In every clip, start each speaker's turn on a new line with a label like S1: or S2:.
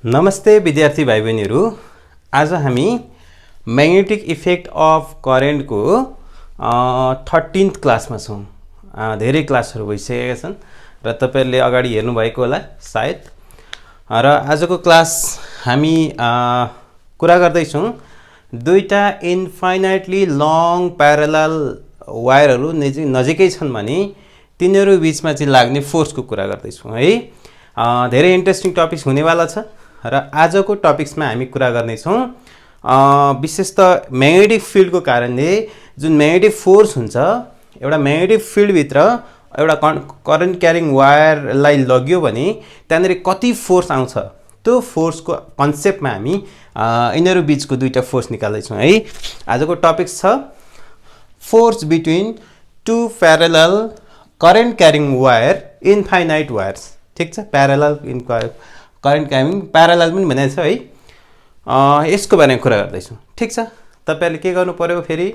S1: नमस्ते विद्यार्थी भाइ बहिनीहरू। आज हामी म्याग्नेटिक इफेक्ट अफ करेन्टको 13th क्लासमा छौँ। धेरै क्लासहरू भइसकेका छन् र तपाईहरुले अगाडि हेर्नु भएको होला सायद। र आजको क्लास हामी कुरा गर्दै छौँ दुईटा इन्फाइनाइटली लङ प्यारलल वायरहरू नजिकै छन् भने तिनीहरू बीचमा चाहिँ लाग्ने फोर्सको कुरा गर्दै छौँ है। धेरै इन्ट्रेस्टिङ टपिक्स हुनेवाला छ र आजको टपिक्समा हामी कुरा गर्ने छौँ विशेष त म्याग्नेटिक फिल्डको कारणले जुन म्याग्नेटिक फोर्स हुन्छ एउटा म्याग्नेटिक फिल्ड भित्र एउटा करेन्ट क्यारिङ वायरलाई लग्यो भने त्यहाँनेर कति फोर्स आउँछ त्यो फोर्सको कन्सेप्टमा हामी यिनीहरू बीचको दुईटा फोर्स निकाल्दै छौँ है। आजको टपिक्स छ force between two parallel current carrying wire infinite wires. ठीक छ, प्यारलल करेन्ट क्यारिङ प्यारलल पनि भनेको छ है। यसको बारेमा कुरा गर्दैछौँ। ठीक छ, तपाईहरुले के गर्नु पर्यो, फेरि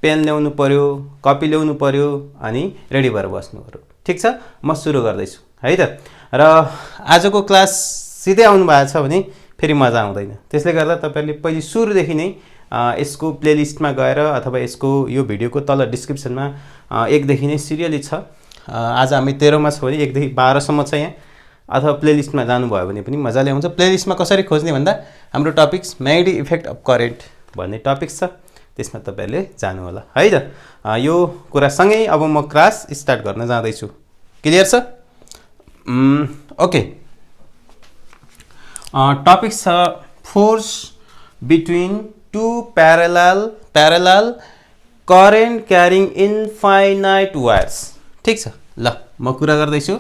S1: पेन ल्याउनु पर्यो, कपी ल्याउनु पर्यो अनि रेडी भएर बस्नु पर्यो। ठीक छ, म सुरु गर्दैछु है त। र आजको क्लास सिधै आउनु भएको छ भने फेरि मजा आउँदैन, त्यसले गर्दा तपाईहरुले पहिले सुरुदेखि नै यसको प्लेलिस्टमा गएर अथवा यसको यो भिडियोको तल डिस्क्रिप्सनमा 1 देखि नै सिरियली छ। आज हामी 13 मा छ भने 1 देखि 12 सम्म छ यहाँ, अथवा प्लेलिस्टमा जानुभयो भने पनि मजाले आउँछ। प्लेलिस्टमा कसरी खोज्ने भन्दा हाम्रो topics magnetic effect of current भन्ने टपिक्स छ, त्यसमा तपाईहरुले जानु होला है त। यो कुरासँगै अब म क्लास स्टार्ट गर्न जाँदैछु। क्लियर छ? ओके। टपिक छ force between two parallel current carrying infinite wires. ठीक छ, ल म कुरा गर्दैछु।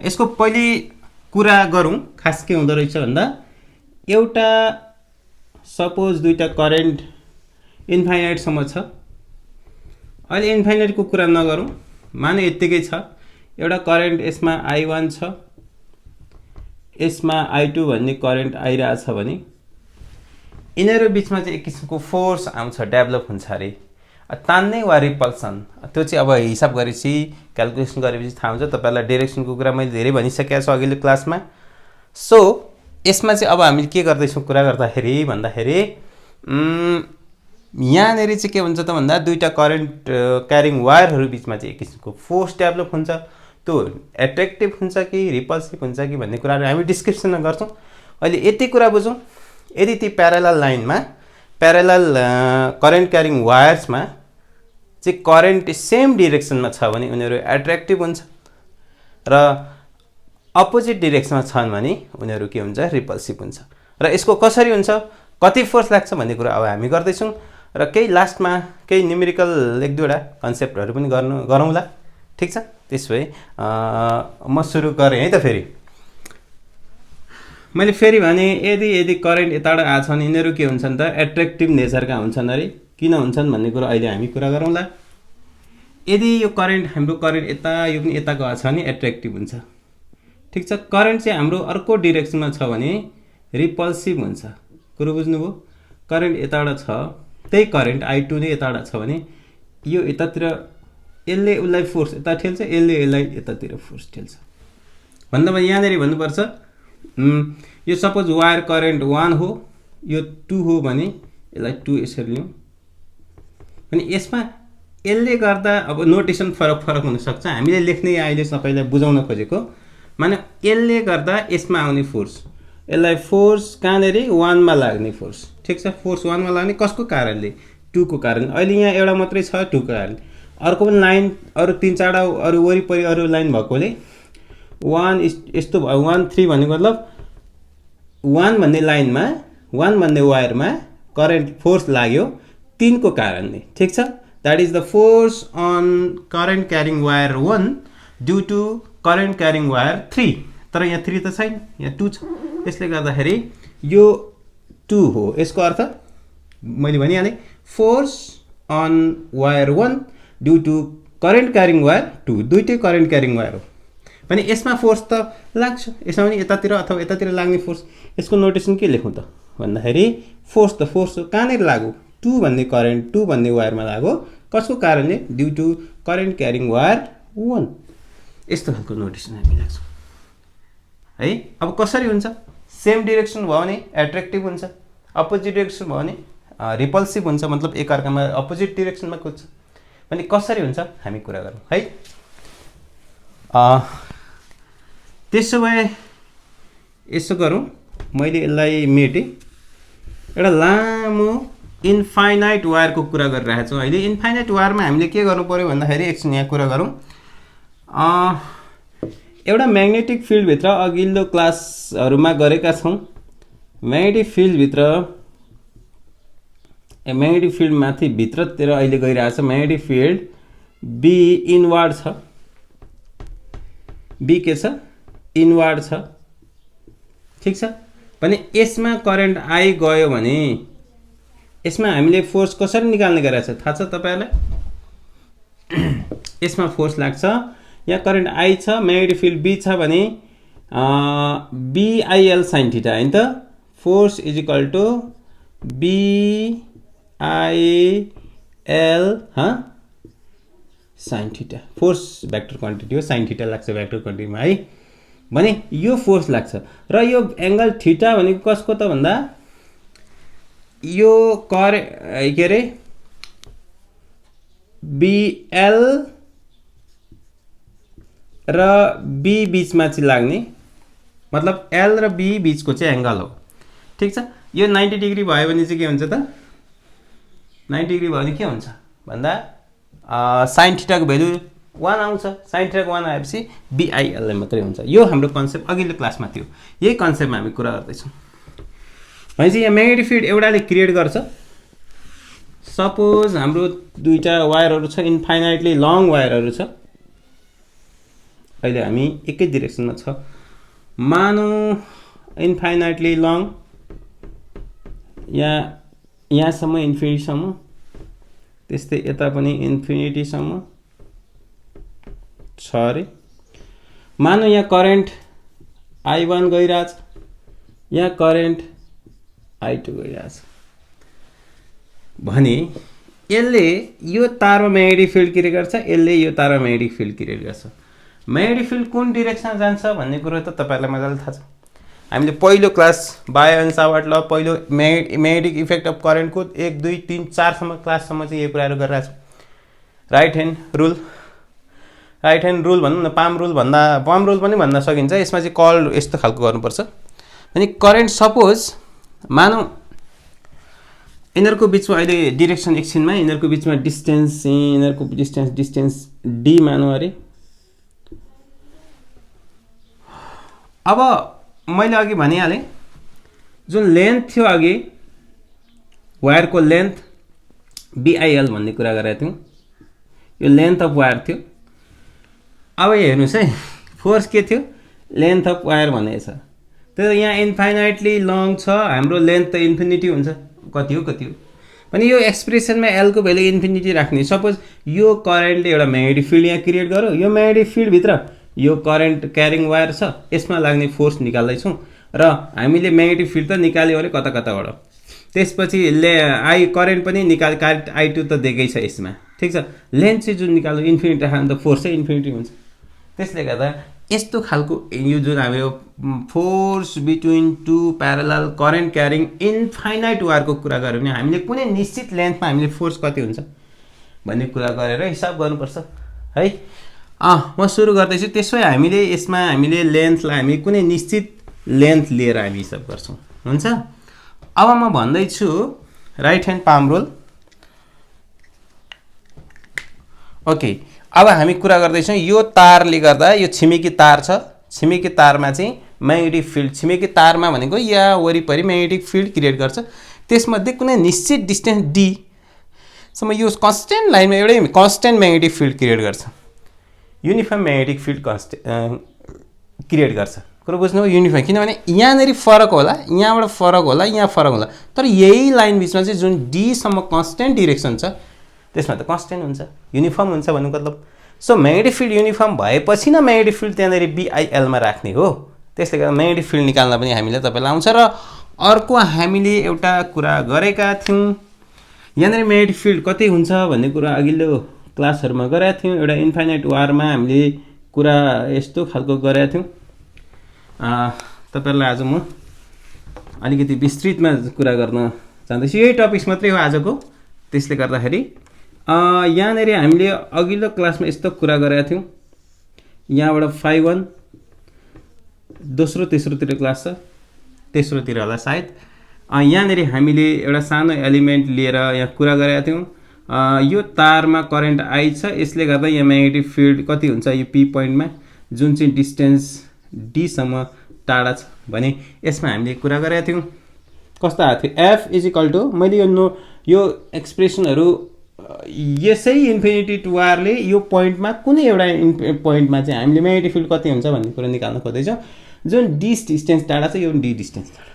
S1: यसको पहिले कुरा गरौँ खास के हुँदो रहेछ भन्दा एउटा सपोज दुईटा करेन्ट इन्फाइनाइटसम्म छ। अहिले इन्फाइनाइटको कुरा नगरौँ, माने यत्तिकै छ एउटा करेन्ट यसमा I1 छ, यसमा I2 भन्ने करेन्ट आइरहेछ भने यिनीहरू बिचमा चाहिँ एक किसिमको फोर्स आउँछ, डेभलप हुन्छ अरे। तान्ने वा रिपल्सन त्यो चाहिँ अब हिसाब गरेपछि क्याल्कुलेसन गरेपछि थाहा हुन्छ। तपाईहरुलाई डाइरेक्सनको कुरा मैले धेरै भनिसकेको छु अघिल्लो क्लासमा। सो यसमा चाहिँ अब हामी के गर्दैछौँ कुरा गर्दाखेरि भन्दाखेरि यहाँनिर चाहिँ के हुन्छ त भन्दा दुईटा करेन्ट क्यारिङ वायरहरू बिचमा चाहिँ एक किसिमको फोर्स डेभलप हुन्छ। त्यो एट्र्याक्टिभ हुन्छ कि रिपल्सिभ हुन्छ कि भन्ने कुराहरू हामी डिस्क्रिप्सनमा गर्छौँ। अहिले यति कुरा बुझौँ, यदि ती प्यारलल लाइनमा प्यारलल करेन्ट क्यारिङ वायर्समा चाहिँ करेन्ट सेम डिरेक्सनमा छ भने उनीहरू एट्र्याक्टिभ हुन्छ र अपोजिट डिरेक्सनमा छन् भने उनीहरू के हुन्छ, रिपल्सिभ हुन्छ। र यसको कसरी हुन्छ, कति फोर्स लाग्छ भन्ने कुरा अब हामी गर्दैछौँ र केही लास्टमा केही न्युमेरिकल 1-2वटा कन्सेप्टहरू पनि गरौँला। ठीक छ, त्यसो भए म सुरु गरेँ है त। फेरि मैले फेरि भने यदि करेन्ट यताबाट आएको छ भने यिनीहरू के हुन्छन् त एट्र्याक्टिभ नेचरका हुन्छन् अरे। किन हुन्छन् भन्ने कुरा अहिले हामी कुरा गरौँला। यदि यो करेन्ट हाम्रो करेन्ट यता यो पनि यता गएको छ भने एट्र्याक्टिभ हुन्छ। ठीक छ, करेन्ट चाहिँ हाम्रो अर्को डिरेक्सनमा छ भने रिपल्सिभ हुन्छ। कुरो बुझ्नुभयो? करेन्ट यताबाट छ, त्यही करेन्ट I2 नै यताबाट छ भने यो यतातिर यसले उसलाई फोर्स यता ठेल्छ, यसले यसलाई यतातिर फोर्स ठेल्छ। भन्दा यहाँनिर भन्नुपर्छ यो सपोज वायर करेन्ट 1 हो, यो 2 हो भने यसलाई 2 यसरी लिउँ भने यसमा यसले गर्दा अब नोटेसन फरक हुनसक्छ। हामीले लेख्ने अहिले सबैलाई बुझाउन खोजेको माने यसले गर्दा यसमा आउने फोर्स, यसलाई फोर्स कहाँनिर 1 मा लाग्ने फोर्स। ठीक छ, फोर्स 1 मा लाग्ने कसको कारणले, 2 को कारण। अहिले यहाँ एउटा मात्रै छ 2 को कारण, अर्को पनि लाइन अरू 3-4 अरू वरिपरि अरू लाइन भएकोले 1 यस्तो भयो। 1 3 भन्ने मतलब 1 भन्ने लाइनमा 1 भन्ने वायरमा करेन्ट फोर्स लाग्यो 3 को कारणले। ठीक छ, that is the force on current carrying wire 1 due to current carrying wire 3। तर यहाँ 3 त छैन, यहाँ 2 छ। त्यसले गर्दाखेरि यो 2 हो। यसको अर्थ मैले भनिहालेँ force on wire 1 due to current carrying wire 2, दुईटै करेन्ट क्यारिङ वायर हो भने यसमा फोर्स त लाग्छ। यसमा पनि यतातिर अथवा यतातिर लाग्ने फोर्स। यसको नोटेसन के लेखौँ त भन्दाखेरि फोर्स त फोर्स कहाँनिर लाग्यो, 2 भन्ने करेन्ट 2 भन्ने वायरमा लाग्यो। कसको कारणले, due to current carrying wire 1। यस्तो खालको नोटेसन हामी लाग्छौँ है। अब कसरी हुन्छ सेम डिरेक्सन भयो भने एट्र्याक्टिभ हुन्छ, अपोजिट डिरेक्सन भयो भने रिपल्सिभ हुन्छ, मतलब एकअर्कामा अपोजिट डिरेक्सनमा कुद्छ। भने कसरी हुन्छ हामी कुरा गरौँ है। त्यसो भए यसो गरौँ, मैले यसलाई मेटेँ। एउटा लामो इन्फाइनाइट वायरको कुरा गरिरहेको छौँ अहिले। इन्फाइनाइट वायरमा हामीले के गर्नु पर्यो भन्दाखेरि एकछिन यहाँ कुरा गरौँ। एउटा म्याग्नेटिक फिल्डभित्र अघिल्लो क्लासहरूमा गरेका छौँ। म्याग्नेटिक फिल्ड माथि भित्रतिर अहिले गइरहेछ। म्याग्नेटिक फिल्ड बी इनवार्ड छ, बी के छ इनवार्ड छ, ठिक छ। भने यसमा करेन्ट आई गयो भने यसमा हामीले फोर्स कसरी निकाल्ने गरेछ थाहा छ तपाईहरुलाई? यसमा फोर्स लाग्छ, यहाँ करेन्ट आई छ, म्याग्नेटिक फिल्ड बी छ भने बीआईएल sin थीटा हैन त। Force is equal to BIL sin theta. Force vector quantity हो, sin थीटा लाग्छ भेक्टर क्वान्टिटीमा है। भने यो फोर्स लाग्छ र यो एंगल थीटा भनेको कसको त भन्दा यो के रे बीएल र बी बीचमा चाहिँ लाग्ने, मतलब एल र बी बीचको चाहिँ एंगल हो, ठीक छ। यो 90 डिग्री भयो भने चाहिँ के हुन्छ त? 90 डिग्री भयो भने के हुन्छ भन्दा sin थीटा को भ्यालु 1 आउँछ। sin थीटा को 1 आएपछि बीआईएल मात्रै हुन्छ। यो हाम्रो कन्सेप्ट अघिल्लो क्लासमा थियो, यही कन्सेप्टमा हामी कुरा गर्दैछौँ। भनेपछि यहाँ म्याग्नेटिक फिल्ड एउटाले क्रिएट गर्छ। सपोज हाम्रो दुईटा वायरहरू छ, इन्फाइनाइटली लङ वायरहरू छ। अहिले हामी एकै डिरेक्सनमा छ। मानौ इन्फाइनाइटली लङ यहाँसम्म इन्फिनिटीसम्म, त्यस्तै यता पनि इन्फिनिटीसम्म छ अरे। मानौ यहाँ करेन्ट I1 गइरहेछ, यहाँ करेन्ट I2 गइरहेछ भने यसले यो तारमा म्याग्नेटिक फिल्ड क्रिएट गर्छ, यसले यो तारमा म्याग्नेटिक फिल्ड क्रिएट गर्छ। म्याग्नेटिक फिल्ड कुन डिरेक्सनमा जान्छ भन्ने कुरो त तपाईहरुलाई मजाले थाहा छ। हामीले पहिलो क्लास बायो एन्ड सावर्ट ल, पहिलो म्याग्नेटिक इफेक्ट अफ करेन्टको 1 2 3 4 सम्म क्लाससम्म चाहिँ यो कुराहरु गरिरहेको छ। राइट ह्यान्ड रुल भनौँ न, पाम रुल पनि भन्न सकिन्छ। यसमा चाहिँ कल यस्तो खालको गर्नुपर्छ। अनि करेन्ट सपोज मानौ यिनीहरुको बीचमा अहिले डिरेक्सन एकछिनमा यिनीहरुको बीचमा डिस्टेन्स चाहिँ यिनीहरुको डिस्टेन्स डी मानौ अरे। अब मैले अघि भनिहालेँ जुन लेन्थ थियो अघि वायरको लेन्थ बीआईएल भन्ने कुरा गरेका थियौँ, यो लेन्थ अफ वायर थियो। अब हेर्नुस् है, फोर्स के थियो? लेन्थ अफ वायर भनेको छ। त्यो यहाँ इन्फाइनाइटली लङ छ, हाम्रो लेन्थ त इन्फिनिटी हुन्छ, कति हो भने यो एक्सप्रेसनमा एल को भ्यालु इन्फिनिटी राख्ने। सपोज यो करेन्टले एउटा म्याग्नेटिक फिल्ड यहाँ क्रिएट गर्यो, यो म्याग्नेटिक फिल्ड भित्र यो करेन्ट क्यारिङ वायर छ, यसमा लाग्ने फोर्स निकाल्दै छौं र हामीले म्याग्नेटिक फिल्ड त निकाल्यो अरे कता कताबाट। त्यसपछि आई करेन्ट पनि निकाल, करेन्ट I2 त दिएकै छ यसमा, ठीक छ। लेन्थ चाहिँ जुन निकाल्यो इन्फिनिटी राख्नु त फोर्स चाहिँ इन्फिनिटी हुन्छ। त्यसले गर्दा यस्तो खालको यो जुन हाम्रो force between two parallel current carrying infinite वायरको कुरा गर्यो भने हामीले कुनै निश्चित लेन्थमा हामीले फोर्स कति हुन्छ भन्ने कुरा गरेर हिसाब गर्नुपर्छ है। म सुरु गर्दैछु। त्यसो भए हामीले यसमा हामीले लेन्थलाई हामी कुनै निश्चित लेन्थ लिएर हामी हिसाब गर्छौं, हुन्छ। अब म भन्दैछु right hand palm rule. Okay, अब हामी कुरा गर्दैछौँ यो तारले गर्दा, यो छिमेकी तार छ, छिमेकी तारमा चाहिँ म्याग्नेटिक फिल्ड, छिमेकी तारमा भनेको यहाँ वरिपरि म्याग्नेटिक फिल्ड क्रिएट गर्छ। त्यसमध्ये कुनै निश्चित डिस्टेन्स डी सम्म यो कन्स्टेन्ट लाइनमा एउटै कन्स्टेन्ट म्याग्नेटिक फिल्ड क्रिएट गर्छ, युनिफर्म म्याग्नेटिक फिल्ड क्रिएट गर्छ। कुरो बुझ्नु? युनिफर्म, किनभने यहाँनेरि फरक होला, यहाँबाट फरक होला, यहाँ फरक होला, तर यही लाइन बीचमा चाहिँ जुन डी सम्म कन्स्टेन्ट डिरेक्सन छ त्यसमा त कन्स्टेन्ट हुन्छ, युनिफर्म हुन्छ भन्नु मतलब। सो म्याग्नेटिक फिल्ड युनिफर्म भएपछि न म्याग्नेटिक फिल्ड त्यहाँनेरि बीआईएल मा राख्ने हो। त्यसले गर्दा म्याग्नेटिक फिल्ड निकाल्न पनि हामीले तपाईलाई आउँछ। र अर्को हामीले एउटा कुरा गरेका थियौँ, यहाँनेरि म्याग्नेटिक फिल्ड कति हुन्छ भन्ने कुरा अघिल्लो क्लासहरुमा गरेका थियौँ। एउटा इन्फाइनाइट वायरमा हामीले कुरा यस्तो खालको गरेका थियौँ। तपाईहरुलाई आज म अलिकति विस्तृतमा कुरा गर्न चाहँदैछु। यही टपिक्स मात्रै हो आजको। त्यसले गर्दाखेरि यहाँनिर हामीले अघिल्लो क्लासमा यस्तो कुरा गरेका थियौँ। यहाँबाट phi 1 दोस्रो तेस्रोतिर क्लास छ, तेस्रोतिर होला सायद। यहाँनिर हामीले एउटा सानो एलिमेन्ट लिएर यहाँ कुरा गरेका थियौँ। यो तारमा करेन्ट आई छ, यसले गर्दा यहाँ म्याग्नेटिक फिल्ड कति हुन्छ यो पी पोइन्टमा, जुन चाहिँ डिस्टेन्स डी सम्म टाढा छ भने यसमा हामीले कुरा गरेका थियौँ। कस्तो आएको थियो, एफ इज इक्वल टु, मैले यो एक्सप्रेसनहरू यसै इन्फिनिटी टु आरले यो पोइन्टमा कुनै एउटा पोइन्टमा चाहिँ हामीले म्याग्नेटिक फिल्ड कति हुन्छ भन्ने कुरा निकाल्न खोज्दैछौँ। जुन डी डिस्टेन्स टाढा छ, यो डी डिस्टेन्स टाढा।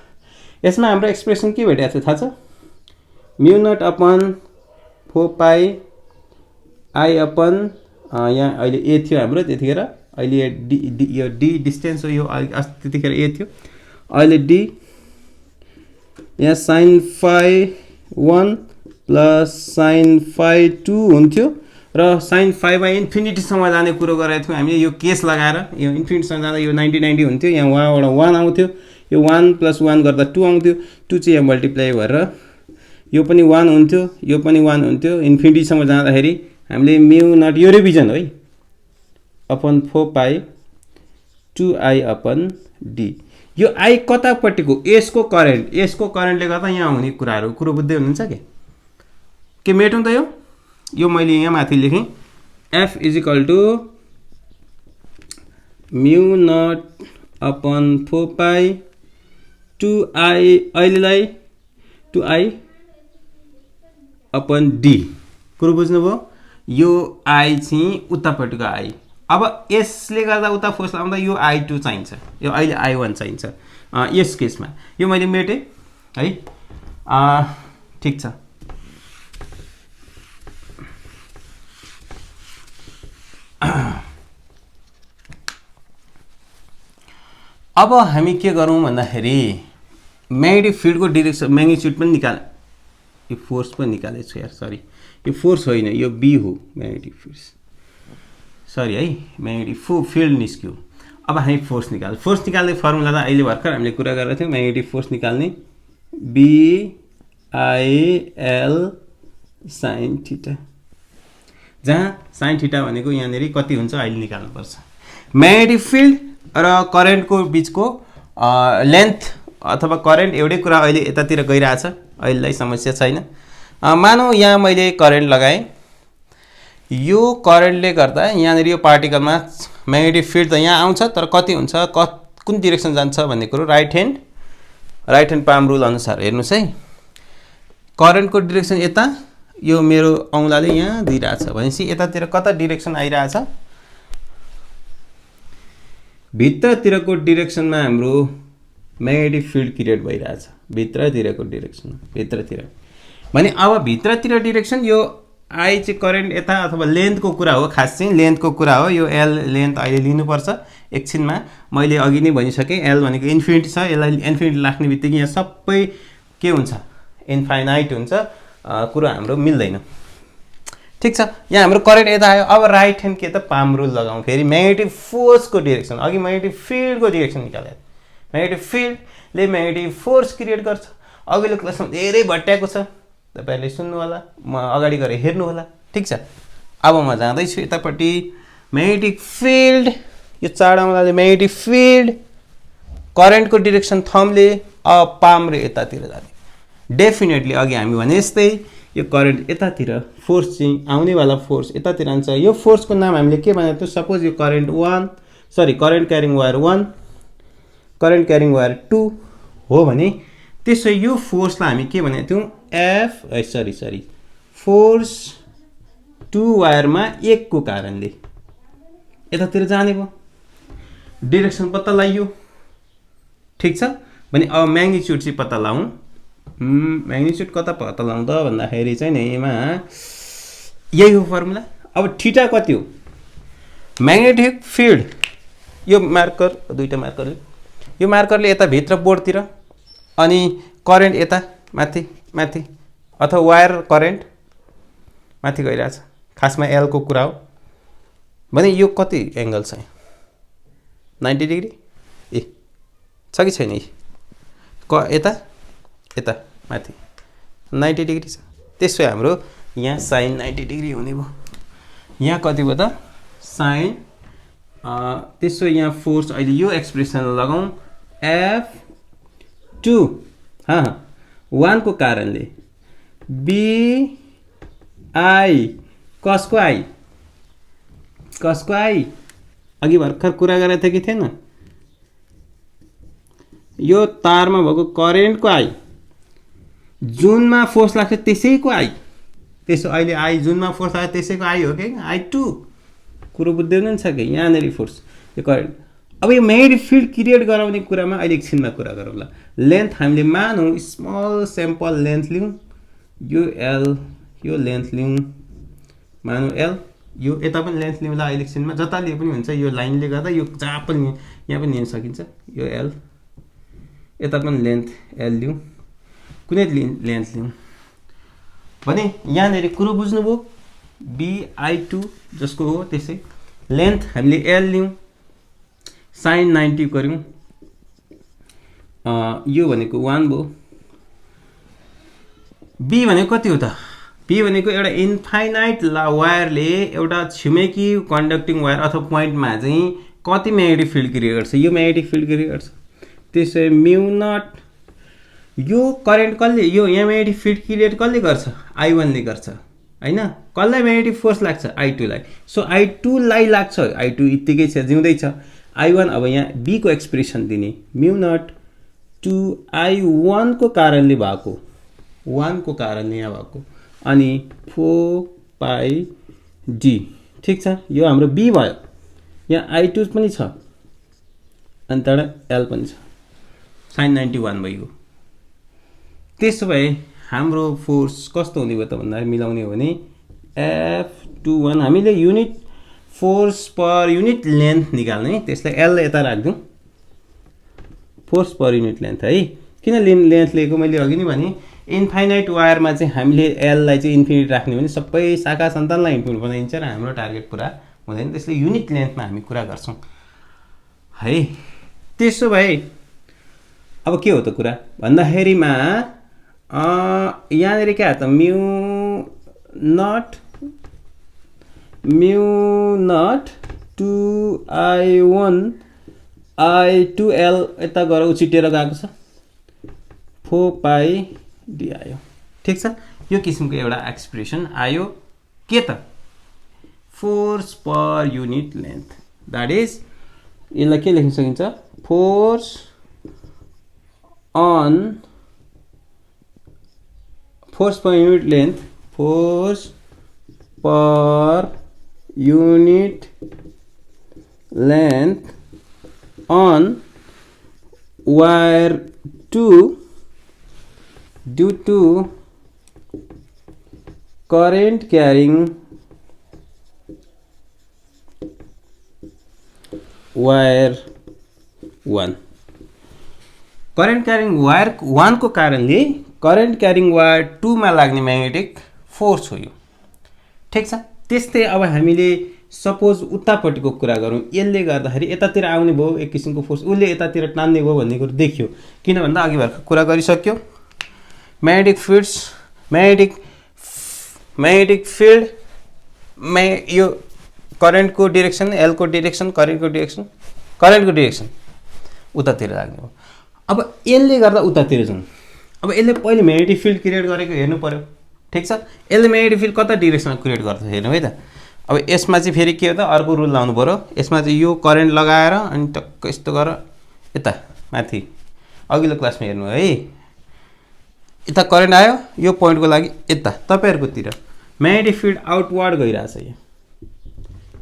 S1: यसमा हाम्रो एक्सप्रेसन के भेटेको छ थाहा छ, म्यु nought upon 4 pie I upon यहाँ अहिले ए थियो हाम्रो त्यतिखेर, अहिले यो डी डिस्टेन्स हो, यो त्यतिखेर ए थियो, अहिले डी यहाँ sine phi 1 plus sine phi 2 हुन्थ्यो र साइन फाइभमा इन्फिनिटीसम्म जाने कुरो गरेको थियौँ हामीले। यो केस लगाएर यो इन्फिनिटीसम्म जाँदा यो 90 हुन्थ्यो, यहाँ वहाँबाट 1 आउँथ्यो, यो 1 + 1 गर्दा 2 आउँथ्यो, 2 चाहिँ यहाँ मल्टिप्लाई भएर यो पनि 1 हुन्थ्यो, यो पनि 1 हुन्थ्यो। इन्फिनिटीसम्म जाँदाखेरि हामीले म्यु नट, यो रिभिजन हो है, upon 4 pi 2i upon D. यो आई कतापट्टिको, यसको करेन्टले गर्दा यहाँ हुने कुरो बुझ्दै हुनुहुन्छ के मेटौँ त यो मैले यहाँ माथि लेखेँ, F is equal to mu nought upon 4 pi 2i, अहिलेलाई 2i अपन डी। कुरो बुझ्नुभयो, यो आई चाहिँ उतापट्टिको आई। अब यसले गर्दा उता फोर्स लाउँदा यो I2 चाहिन्छ, यो अहिले I1 चाहिन्छ यस केसमा। यो मैले मेटेँ है, ठिक छ। अब हामी के गरौँ भन्दाखेरि म्याग्नेटिक फिल्डको डिरेक्सन, म्याग्निट्युड पनि निकाल, यो फोर्स पनि निकालेको छु यार, सरी यो फोर्स होइन, यो बी हो म्याग्नेटिक फिल्ड, सरी है, म्याग्नेटिक फिल्ड निस्क्यो। अब हामी फोर्स निकाल्ने फर्मुला त अहिले भर्खर हामीले कुरा गरेका थियौँ। म्याग्नेटिक फोर्स निकाल्ने BIL साइन थीटा, जहाँ साइन थीटा भनेको यहाँनिर कति हुन्छ अहिले निकाल्नुपर्छ। म्याग्नेटिक फिल्ड र करेन्टको बिचको लेन्थ अथवा करेन्ट एउटै कुरा अहिले यतातिर गइरहेछ, अहिलेलाई समस्या छैन। मानौँ यहाँ मैले करेन्ट लगाएँ, यो करेन्टले गर्दा यहाँनिर यो पार्टिकलमा म्याग्नेटिक फिल्ड त यहाँ आउँछ, तर कति हुन्छ, कुन डिरेक्सन जान्छ भन्ने कुरो राइट ह्यान्ड पाम रुल अनुसार हेर्नुहोस् है। करेन्टको डिरेक्सन यता, यो मेरो औँलाले यहाँ दिइरहेछ भनेपछि यतातिर कता डिरेक्सन आइरहेछ, भित्रतिरको डिरेक्सनमा हाम्रो म्याग्नेटिक फिल्ड क्रिएट भइरहेछ, भित्रतिरको डिरेक्सन, भित्रतिर भने। अब भित्रतिर डिरेक्सन यो आई चाहिँ करेन्ट यता अथवा लेन्थको कुरा हो, खास चाहिँ लेन्थको कुरा हो। यो एल लेन्थ अहिले लिनुपर्छ एकछिनमा, मैले अघि नै भनिसकेँ। एल भनेको इन्फिनिटी छ, यसलाई इन्फिनिटी राख्ने बित्तिकै यहाँ सबै के हुन्छ, इन्फाइनाइट हुन्छ, कुरो हाम्रो मिल्दैन। ठिक छ, यहाँ हाम्रो करेन्ट यता आयो। अब राइट ह्यान्ड के त पाम रुल लगाउँ, फेरि म्याग्नेटिक फोर्सको डिरेक्सन, अघि म्याग्नेटिक फिल्डको डिरेक्सन निकालेँ। म्याग्नेटिक फिल्डले म्याग्नेटिक फोर्स क्रिएट गर्छ। अघिल्लो क्लासमा धेरै भट्याएको छ, तपाईहरुले सुन्नु होला, म अगाडि गएर हेर्नु होला। ठिक छ, अब म जाँदैछु यतापट्टि। म्याग्नेटिक फिल्ड, यो चार औँलाले म्याग्नेटिक फिल्ड, करेन्टको डिरेक्सन थम्बले, अब पाम र यतातिर जाने। डेफिनेटली अघि हामी भने जस्तै यो करेन्ट यतातिर, फोर्स चाहिँ आउनेवाला फोर्स यतातिर आउँछ। यो फोर्सको नाम हामीले के भनेको थियो, सपोज यो current carrying wire 1, current carrying wire 2 हो भने त्यसै यो फोर्सलाई हामी के भनेको थियौँ, फोर्स 2 वायरमा 1 को कारणले यतातिर जाने भयो, डिरेक्सन पत्ता लगाइयो। ठिक छ भने अब म्याग्निट्युड चाहिँ पत्ता लगाउँ। म्याग्निट्युड कता पत्ता लगाउँ त भन्दाखेरि चाहिँ नि यसमा यही हो फर्मुला। अब थीटा कति हो, म्याग्नेटिक फिल्ड, यो मार्कर, दुईटा मार्करले, यो मार्करले यता भित्र बोर्डतिर, अनि करेन्ट यता माथि माथि अथवा वायर करेन्ट माथि गइरहेछ, खासमा एल को कुरा हो भने यो कति एंगल छ, 90 डिग्री। ए छ कि छैन, यता यता माथि 90 डिग्री छ, त्यसो हाम्रो यहाँ साइन 90 डिग्री हुने भयो। यहाँ कति भयो त साइन, त्यसो यहाँ फोर्स अहिले यो एक्सप्रेसन लगाउँ F2 1 को कारणले BI कसको आई अघि भर्खर कुरा गरेको थियो कि थिएन, यो तारमा भएको करेन्टको आई, जुनमा फोर्स लाग्छ त्यसैको आई, त्यसो अहिले आई जुनमा फोर्स लाग्छ त्यसैको आई हो कि I2, कुरो बुझ्दै हुनुहुन्छ कि यहाँनिर फोर्स यो करेन्ट। अब यो म्याग्नेटिक फिल्ड क्रिएट गराउने कुरामा अहिले एकछिनमा कुरा गरौँला। लेन्थ हामीले मानौँ स्मल स्याम्पल लेन्थ लिउँ, यो L, यो लेन्थ लिउँ मानौँ L, यो यता पनि लेन्थ लिउँला अहिले एकछिनमा, जता लिए पनि हुन्छ, यो लाइनले गर्दा यो जहाँ पनि यहाँ पनि लिन सकिन्छ, यो L, यता पनि लेन्थ L लिउँ, कुनै लेन्थ लिउँ भने यहाँनिर कुरो बुझ्नुभयो, BI2 जसको हो त्यसै लेन्थ हामीले L लिउँ, साइन 90 गऱ्यौँ, यो भनेको 1 भयो। B भनेको कति हो त? B भनेको एउटा इन्फाइनाइट वायरले एउटा छिमेकी कन्डक्टिङ वायर अथवा पोइन्टमा चाहिँ कति म्याग्नेटिक फिल्ड क्रिएट गर्छ, यो म्याग्नेटिक फिल्ड क्रिएट गर्छ। त्यसै म्यु नट, यो करेन्ट कसले, यो यहाँ म्याग्नेटिक फिल्ड क्रिएट कसले गर्छ, I1 ले गर्छ हैन, कसलाई म्याग्नेटिक फोर्स लाग्छ, I2 लाई। सो I2 लाई लाग्छ, I2 यतिकै छ जिउँदै छ, I1 अब यहाँ B को एक्सप्रेसन दिने म्यु नट 2I1 को कारणले भएको, 1 को कारणले यहाँ भएको, अनि 4πD, ठीक छ। यो हाम्रो B भयो, यहाँ I2 पनि छ, अनि त्यहाँबाट L पनि छ, साइन 91 भयो। त्यसो भए हाम्रो फोर्स कस्तो हुने भयो त भन्दा मिलाउने हो भने F21 हामीले unit force per unit length निकाल्ने, त्यसलाई L यता राख्दिउँ, फोर्स पर युनिट लेन्थ है। किन लेन्थ लिएको मैले अघि नै भने इन्फाइनाइट वायरमा चाहिँ हामीले L लाई चाहिँ इन्फिनिट राख्ने भने सबै शाखा सन्तानलाई इन्फिनिट बनाइन्छ र हाम्रो टार्गेट पुरा हुँदैन, त्यसले युनिट लेन्थमा हामी कुरा गर्छौँ है। त्यसो भए अब के हो त कुरा भन्दाखेरिमा यहाँनिर के त म्यु नट 2I1 I2L यता गएर उछिटेर गएको छ, 4πD आयो, ठीक छ। यो किसिमको एउटा एक्सप्रेसन आयो के त, force per unit length, that is यसलाई के लेख्न सकिन्छ, force per unit length, force per unit length on wire 2 due to current carrying wire 1, current carrying wire 1 को कारणले current carrying wire 2 मा लाग्ने म्याग्नेटिक फोर्स हो यो, ठीक छ। त्यस्तै अब हामीले सपोज उतापट्टिको कुरा गरौँ, यसले गर्दाखेरि यतातिर आउने भयो एक किसिमको फोर्स, उसले यतातिर टान्ने भयो भन्ने कुरो देखियो, किन भन्दा अघि भर्खर कुरा गरिसक्यो, म्याग्नेटिक फिल्ड यो करेन्टको डिरेक्सन, L को डिरेक्सन, करेन्टको डिरेक्सन उतातिर लाग्ने भयो। अब यसले गर्दा उतातिर जाउँ, अब यसले पहिले म्याग्नेटिक फिल्ड क्रिएट गरेको हेर्नु पर्यो, ठीक छ। यसले म्याग्नेटिक फिल्ड कता डिरेक्सनमा क्रिएट गर्छ हेर्नु है त। अब यसमा चाहिँ फेरि के हो त, अर्को रुल लाउनु पर्यो, यसमा चाहिँ यो करेन्ट लगाएर अनि टक्क यस्तो गरेर यता माथि अघिल्लो क्लासमा हेर्नु है, यता करेन्ट आयो यो पोइन्टको लागि यता तपाईँहरूकोतिर म्याग्नेटिक फिल्ड आउटवर्ड गइरहेछ, यो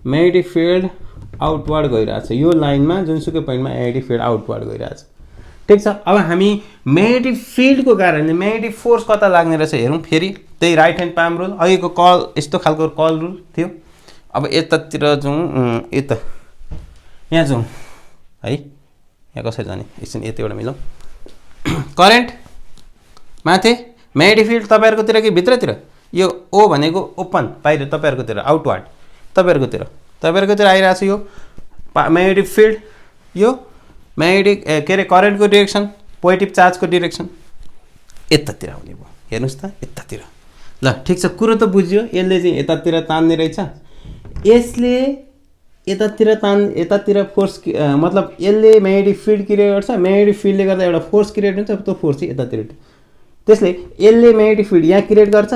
S1: म्याग्नेटिक फिल्ड आउटवर्ड गइरहेछ, यो लाइनमा जुनसुकै पोइन्टमा म्याग्नेटिक फिल्ड आउटवर्ड गइरहेछ, ठीक छ। अब हामी म्याग्नेटिक फिल्डको कारणले म्याग्नेटिक फोर्स कता लाग्ने रहेछ हेरौँ, फेरि त्यही राइट ह्यान्ड पाम रुल, अघिको कल यस्तो खालको कल रुल थियो। अब यतातिर जाउँ, यता यहाँ जाउँ है, यहाँ कसरी जाने, एकछिन यति एउटा मिलाउँ, करेन्ट माथि, म्याग्नेटिक फिल्ड तपाईँहरूकोतिर कि भित्रतिर, यो ओ भनेको ओपन बाहिर तपाईँहरूकोतिर, आउटवर्ड तपाईँहरूकोतिर आइरहेको छ, यो म्याग्नेटिक फिल्ड, यो म्याग्नेटिक के अरे करेन्टको डिरेक्सन पोजिटिभ चार्जको डिरेक्सन यतातिर आउने भयो। हेर्नुहोस् त यतातिर। ल ठिक छ, कुरो त बुझ्यो। यसले चाहिँ यतातिर तान्ने रहेछ, यसले यतातिर फोर्स मतलब यसले म्याग्नेटिक फिल्ड क्रिएट गर्छ, म्याग्नेटिक फिल्डले गर्दा एउटा फोर्स क्रिएट हुन्छ, त्यो फोर्स चाहिँ यतातिर। त्यसले यसले म्याग्नेटिक फिल्ड यहाँ क्रिएट गर्छ,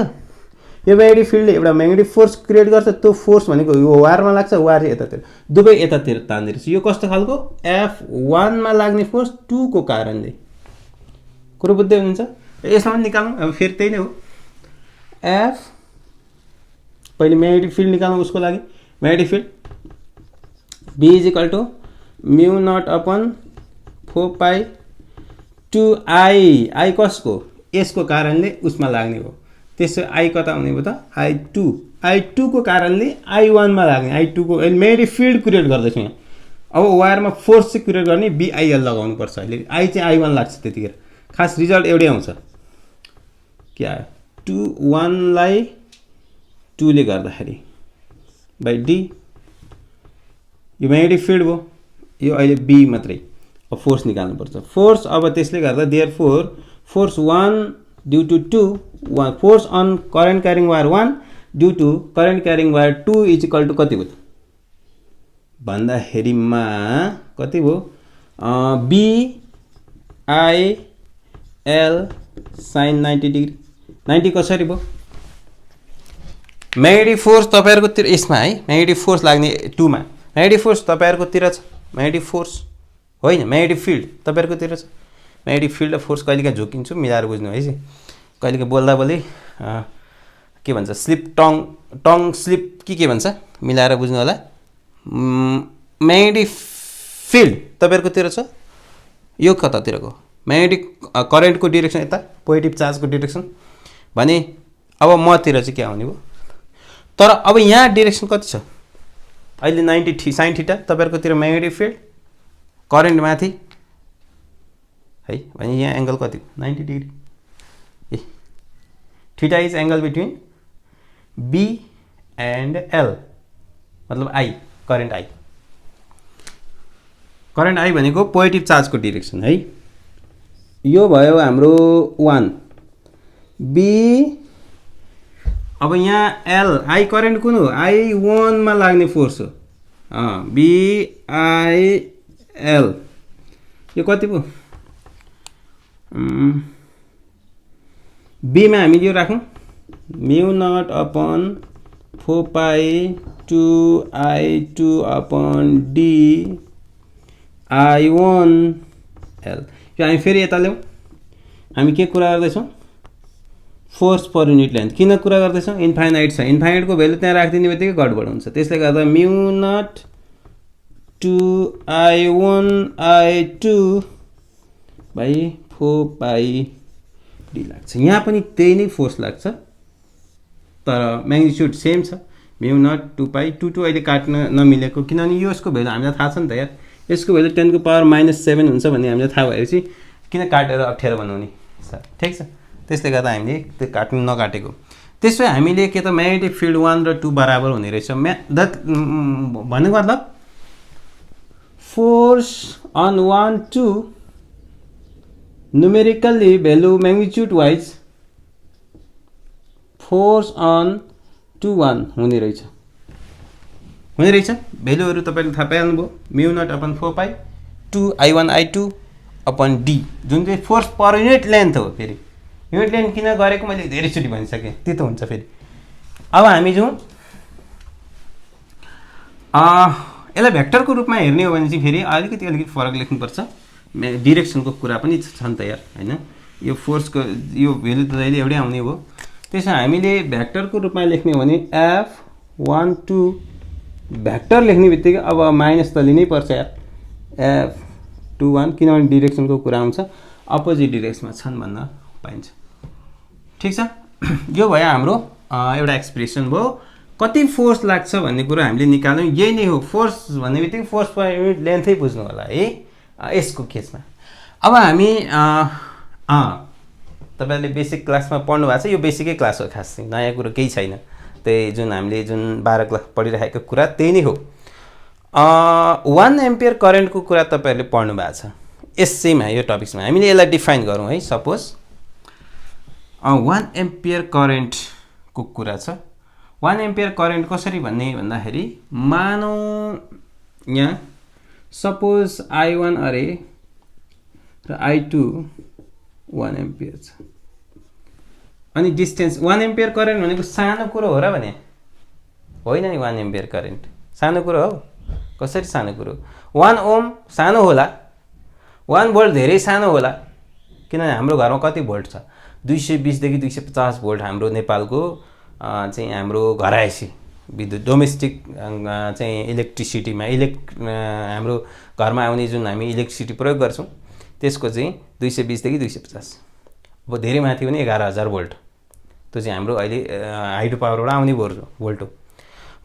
S1: यो म्याग्नेटिक फिल्डले एउटा म्याग्नेटिक फोर्स क्रिएट गर्छ, त्यो फोर्स भनेको यो वारमा लाग्छ, वार चाहिँ यतातिर, दुवै यतातिर तान्दै रहेछ। यो कस्तो खालको F1 मा लाग्ने फोर्स 2 को कारणले। कुरो बुझ्दै हुनुहुन्छ? यसमा पनि निकाल्नु। अब फेरि त्यही नै हो, F पहिले म्याग्नेटिक फिल्ड निकाल्नु उसको लागि। Magnetic field B = μ0/4π2I, I कसको? यसको कारणले उसमा लाग्ने हो। त्यसो I कता हुने भयो त? I2 को कारणले I1 मा लाग्ने। I2 को म्याग्नेटिक फिल्ड क्रिएट गर्दैछ यहाँ। अब वायरमा फोर्स चाहिँ क्रिएट गर्ने BIL लगाउनु पर्छ। अहिले I चाहिँ I1 लाग्छ त्यतिखेर। खास रिजल्ट एउटै आउँछ। के आयो? 1 लाई 2 ले गर्दाखेरि बाइ D। यो म्याग्नेटिक फिल्ड भयो, यो अहिले B मात्रै। अब फोर्स निकाल्नु पर्छ। फोर्स अब त्यसले गर्दा therefore force 1 due to 2, force on current carrying wire 1 due to current carrying wire 2 = कति भयो भन्दाखेरिमा कति भयो? BIL sin 90 degree. 90 कसरी भयो? म्याग्नेटिक फोर्स तपाईहरुकोतिर यसमा है, म्याग्नेटिक फोर्स लाग्ने 2 मा। म्याग्नेटिक फोर्स तपाईहरुकोतिर छ, म्याग्नेटिक फोर्स होइन, म्याग्नेटिक फिल्ड तपाईहरुकोतिर छ। म्याग्नेटिक फिल्ड र फोर्स कहिलेकाहीँ झुकिन्छु, मिलाएर बुझ्नु है। कहिलेकाहीँ बोल्दा बोल्दै के भन्छ, स्लिप टङ स्लिप के भन्छ, मिलाएर बुझ्नु होला। म्याग्नेटिक फिल्ड तपाईहरुकोतिर छ, यो कतातिरको म्याग्नेटिक करेन्टको डिरेक्सन यता, पोजिटिभ चार्जको डिरेक्सन भने अब मतिर चाहिँ के आउने भयो? तर अब यहाँ डिरेक्सन कति छ? अहिले 90 sin थीटा तपाईहरुकोतिर म्याग्नेटिक फिल्ड, करेन्ट माथि है, भने यहाँ एंगल कति? 90 डिग्री। ए theta is angle between B and L, मतलब I, current I। Current I भनेको पोजिटिभ चार्जको डिरेक्सन है। यो भयो हाम्रो 1 B। अब यहाँ L, I करेन्ट कुन हो? I1 मा लाग्ने फोर्स हो। BIL यो कति भयो? B मा हामीले यो राखौं, μ0/4π2I2/D I1L। यो हामी फेरि यता ल्याउँ। हामी के कुरा गर्दैछौँ? Force per unit length. किन कुरा गर्दैछौँ? इन्फाइनाइट छ, इन्फाइनाइटको भ्यालु त्यहाँ राखिदिने बित्तिकै गडबड हुन्छ। त्यसले गर्दा μ0/2I1I2/4πD लाग्छ। यहाँ पनि त्यही नै फोर्स लाग्छ, तर म्याग्निट्युड सेम छ। μ0/2π, 2 अहिले काट्न नमिलेको, किनभने यसको भ्यालु हामीलाई थाहा छ नि त यार। यसको भ्यालु 10⁻⁷ हुन्छ भन्ने हामीलाई थाहा भएपछि किन काटेर अप्ठ्यारो बनाउने सर? ठिक छ, त्यसले गर्दा हामीले त्यो काट्नु नकाटेको। त्यसो हामीले के त म्याग्नेटिक फिल्ड 1 र 2 बराबर हुने रहेछ। भन्नुको मतलब force on 1 2 numerically value magnitude wise force on 2 1 हुने रहेछ। भ्यालुहरु तपाईले थाहा पाउनुभयो। μ0/4π2I1I2/D जुन चाहिँ फोर्स पर युनिट लेन्थ हो। फेरि युनिट लेन्थ किन गरेको मैले धेरैचोटि भनिसकेँ, त्यो त हुन्छ। फेरि अब हामी जाउँ, यसलाई भेक्टरको रूपमा हेर्ने हो भने चाहिँ फेरि अलिकति फरक लेख्नुपर्छ। डिरेक्सनको कुरा पनि छ नि त यार, हैन? यो फोर्सको यो भ्यालु त जहिले एउटै आउने हो। त्यसो हामीले भेक्टरको रूपमा लेख्ने हो भने F1 2 भेक्टर लेख्ने बित्तिकै अब माइनस त लिनै पर्छ यार, F21, किनभने डिरेक्सनको कुरा आउँछ, अपोजिट डिरेक्सनमा छन् भन्न पाइन्छ। ठीक छ, यो भयो हाम्रो एउटा एक्सप्रेसन भयो। कति फोर्स लाग्छ भन्ने कुरा हामीले निकाल्यौँ। यही नै हो फोर्स भन्ने बित्तिकै फोर्स पर युनिट लेन्थै बुझ्नु होला है यसको केसमा। अब हामी तपाईहरुले बेसिक क्लासमा पढ्नु भएको छ, यो बेसिकै क्लास हो, खास चाहिँ नयाँ कुरो केही छैन। त्यही जुन हामीले जुन 12 क्लास पढिरहेको कुरा त्यही नै हो। 1 एम्पियर करेन्टको कुरा तपाईहरुले पढ्नु भएको छ। यसैमा यो टपिक्समा हामीले यसलाई डिफाइन गरौँ है। सपोज 1 एम्पियर करेन्टको कुरा छ। 1 एम्पियर करेन्ट कसरी भन्ने भन्दाखेरि मानौ यहाँ सपोज I1 अरे र I2 1 एम्पियर छ अनि डिस्टेन्स 1 एम्पियर करेन्ट भनेको सानो कुरो हो र भने होइन नि। 1 एम्पियर करेन्ट सानो कुरो हो? कसरी सानो कुरो? 1 ओम सानो होला, 1 भोल्ट धेरै सानो होला, किनभने हाम्रो घरमा कति भोल्ट छ? 220 देखि 250 भोल्ट हाम्रो नेपालको चाहिँ हाम्रो घरायसी विद्युत डोमेस्टिक चाहिँ इलेक्ट्रिसिटीमा हाम्रो घरमा आउने जुन हामी इलेक्ट्रिसिटी प्रयोग गर्छौँ त्यसको चाहिँ 220 देखि 250। अब धेरै माथि पनि 11,000 भोल्ट। त्यो चाहिँ हाम्रो अहिले हाइड्रो पावरबाट आउने भोल्ट हो।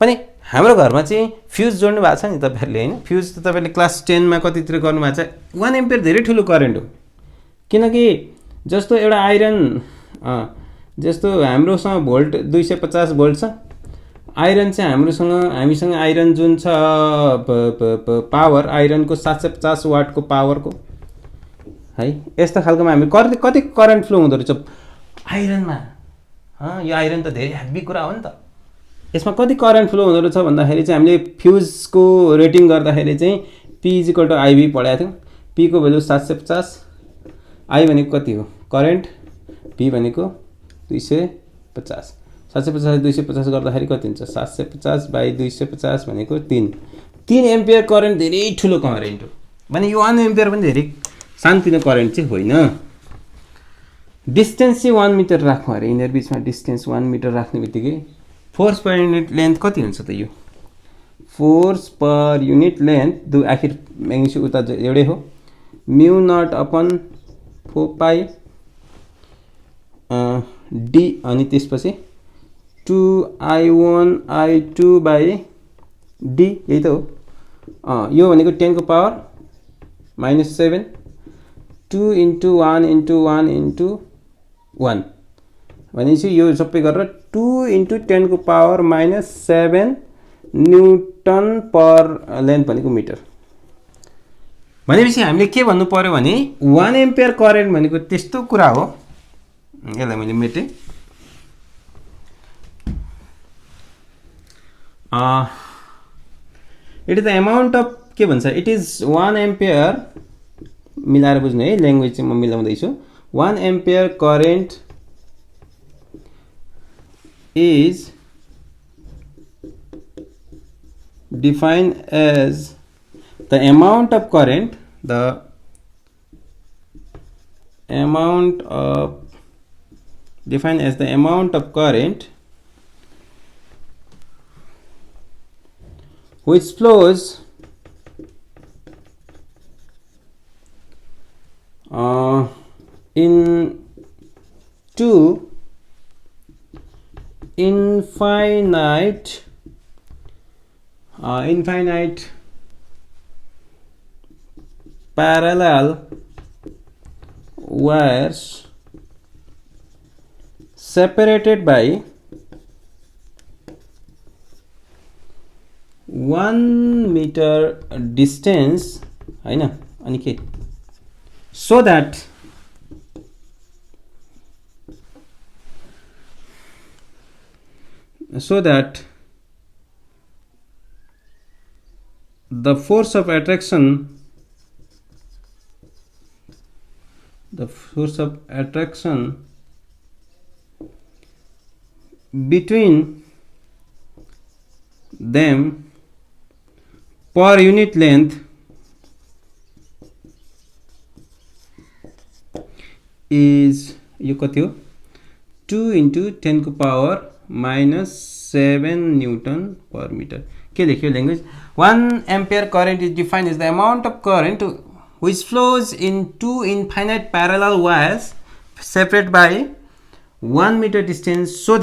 S1: पनि हाम्रो घरमा चाहिँ फ्युज जोड्नु भएको छ नि तपाईहरुले हैन? फ्युज त तपाईले क्लास 10 मा कतितिर गर्नु भएको छ। 1 एम्पियर धेरै ठुलो करेन्ट हो। किनकि जस्तो एउटा आइरन जस्तो हाम्रोसँग भोल्ट 250 भोल्ट छ। आइरन चाहिँ हामीसँग आइरन जुन छ पावर आइरनको 750 वाटको पावरको है। यस्तो खालकोमा हामी कति करेन्ट फ्लो हुँदो रहेछ आइरनमा। यो आइरन त धेरै हेभी कुरा हो नि त। यसमा कति करेन्ट फ्लो हुँदो रहेछ भन्दाखेरि चाहिँ हामीले फ्युजको रेटिङ गर्दाखेरि चाहिँ P = IB पढाएको थियौँ। P को भ्यालु 750, I भनेको कति हो करेन्ट, P भनेको 250। 750 250 गर्दाखेरि कति हुन्छ? 750 / 250 भनेको 3 एम्पियर करेन्ट धेरै ठुलो करेन्ट हो। भने यो 1 एम्पियर पनि धेरै सानोतिनो करेन्ट चाहिँ होइन। डिस्टेन्स चाहिँ 1 मिटर राख्नु अरे। यिनीहरु बीचमा डिस्टेन्स 1 मिटर राख्ने बित्तिकै फोर्स पर युनिट लेन्थ कति हुन्छ त? यो फोर्स पर युनिट लेन्थ आखिर म्याग्निट्युड उता एउटै हो। μ0/4π d अनि त्यसपछि 2I1I2/d यही त हो। यो भनेको 10 को पावर -7 2 × 1 × 1 × 1 भनेपछि यो सबै गरेर 2 × 10 को पावर -7 न्युटन पर लेन्थ भनेको मिटर। भनेपछि हामीले के भन्नु पर्यो भने 1 एम्पियर करेन्ट भनेको त्यस्तो कुरा हो। यसलाई मैले मेटेँ। It is the amount of के भन्छ? इट इज 1 एम्पियर मिलाएर बुझ्नु है। ल्याङ्ग्वेज चाहिँ म मिलाउँदैछु। 1 ampere current is defined as the amount of current defined as the amount of current which flows into infinite parallel wires separated by 1 meter distance हैन? अनि के? so that the force of attraction between them per unit length is यो कति हो? 2 × 10 को power -7 Newton पर metre. के लेख्यो language? 1 ampere current is defined as the amount of current which flows in two infinite parallel wires separated by 1 meter distance so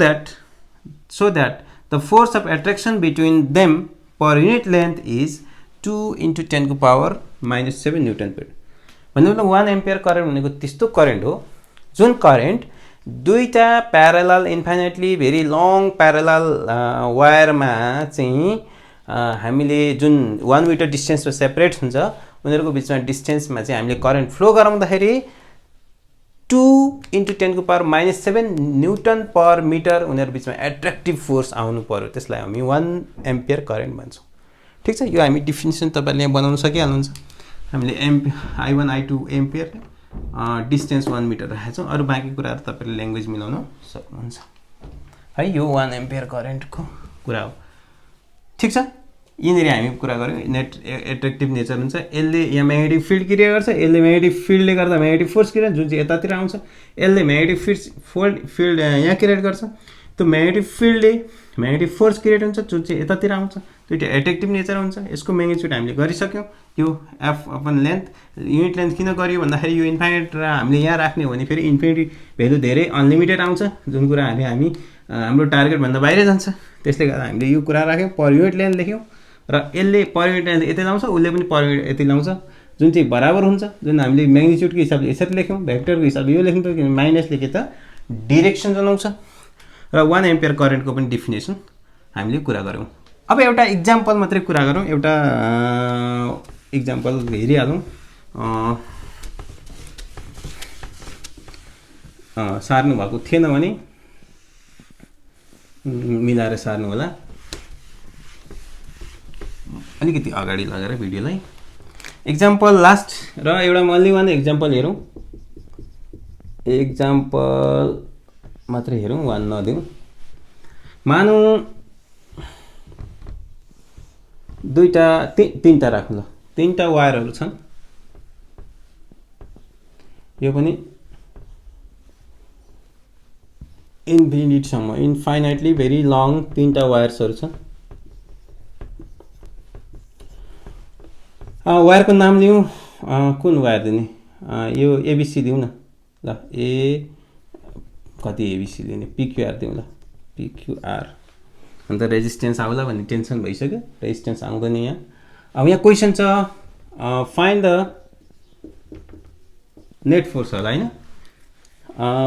S1: that the force of attraction between them per unit length is 2 × 10 को power -7 Newton पर। भन्नुको 1 ampere current भनेको त्यस्तो current हो जुन current दुईटा parallel infinitely very long parallel वायरमा चाहिँ हामीले जुन 1 मिटर डिस्टेन्समा सेपरेट हुन्छ उनीहरूको बिचमा डिस्टेन्समा चाहिँ हामीले करेन्ट फ्लो गराउँदाखेरि 2 × 10⁻⁻7 न्युटन पर मिटर उनीहरू बिचमा एट्र्याक्टिभ फोर्स आउनु पर्यो, त्यसलाई हामी 1 एम्पियर करेन्ट भन्छौँ। ठिक छ, यो हामी डिफिनिसन तपाईँले यहाँ बनाउन सकिहाल्नुहुन्छ। हामीले I1 I2 ampere distance 1 metre राखेको छौँ। अरू बाँकी कुराहरू तपाईँले ल्याङ्ग्वेज मिलाउन सक्नुहुन्छ है। यो 1 एम्पियर करेन्टको कुरा हो। ठिक छ, यिनीहरू हामी कुरा गऱ्यौँ। नेट एट्र्याक्टिभ नेचर हुन्छ, यसले यहाँ म्याग्नेटिक फिल्ड क्रिएट गर्छ, यसले म्याग्नेटिक फिल्डले गर्दा म्याग्नेटिक फोर्स क्रिएट जुन चाहिँ यतातिर आउँछ, यसले म्याग्नेटिक फिल्ड यहाँ क्रिएट गर्छ, त्यो म्याग्नेटिक फिल्डले म्याग्नेटिक फोर्स क्रिएट हुन्छ जुन चाहिँ यतातिर आउँछ, दुईवटा एट्र्याक्टिभ नेचर हुन्छ। यसको म्याग्निट्युड हामीले गरिसक्यौँ। यो F/लेन्थ, युनिट लेन्थ किन गरियो भन्दाखेरि यो इन्फाइनाइट हामीले यहाँ राख्ने हो भने फेरि इन्फिनिटी भेल्यु धेरै अनलिमिटेड आउँछ, जुन कुरा हामी हाम्रो टार्गेटभन्दा बाहिर जान्छ। त्यसले गर्दा हामीले यो कुरा राख्यौँ, पर युनिट लेन्थ लेख्यौँ र यसले पर युनिट लेन्थ यति लाउँछ, उसले पनि पर युनिट यति लाउँछ, जुन चाहिँ बराबर हुन्छ। जुन हामीले म्याग्निट्युडको हिसाबले यसरी लेख्यौँ, भेक्टरको हिसाबले यो लेख्नु त माइनस लेखे त डिरेक्सन जनाउँछ। र 1 एम्पियर करेन्टको पनि डिफिनेसन हामीले कुरा गऱ्यौँ। अब एउटा इक्जाम्पल मात्रै कुरा गरौँ, एउटा इक्जाम्पल हेरिहालौँ। सार्नु भएको थिएन भने मिलाएर सार्नु होला, अलिकति अगाडि लगेर भिडियोलाई। इक्जाम्पल लास्ट र एउटा मल्ली वान इक्जाम्पल हेरौँ, इक्जाम्पल मात्रै हेरौँ, वान नदिउँ। मानौँ तीनटा राखौँ ल, तीनटा वायरहरू छन्। यो पनि इन्फिनिटसम्म, इन्फाइनाइटली भेरी लङ तीनटा वायर्सहरू छन्। वायरको नाम लिउँ, कुन वायर दिने? यो एबिसी दिउँ न ल, ए कति एबिसी लिने? पिक्युआर दिउँ ल, पिक्युआर। अन्त रेजिस्टेन्स आउला भन्ने टेन्सन भइसक्यो, रेजिस्टेन्स आउँदैन यहाँ। अब यहाँ क्वेसन छ फाइन्ड द नेट फोर्स होला होइन,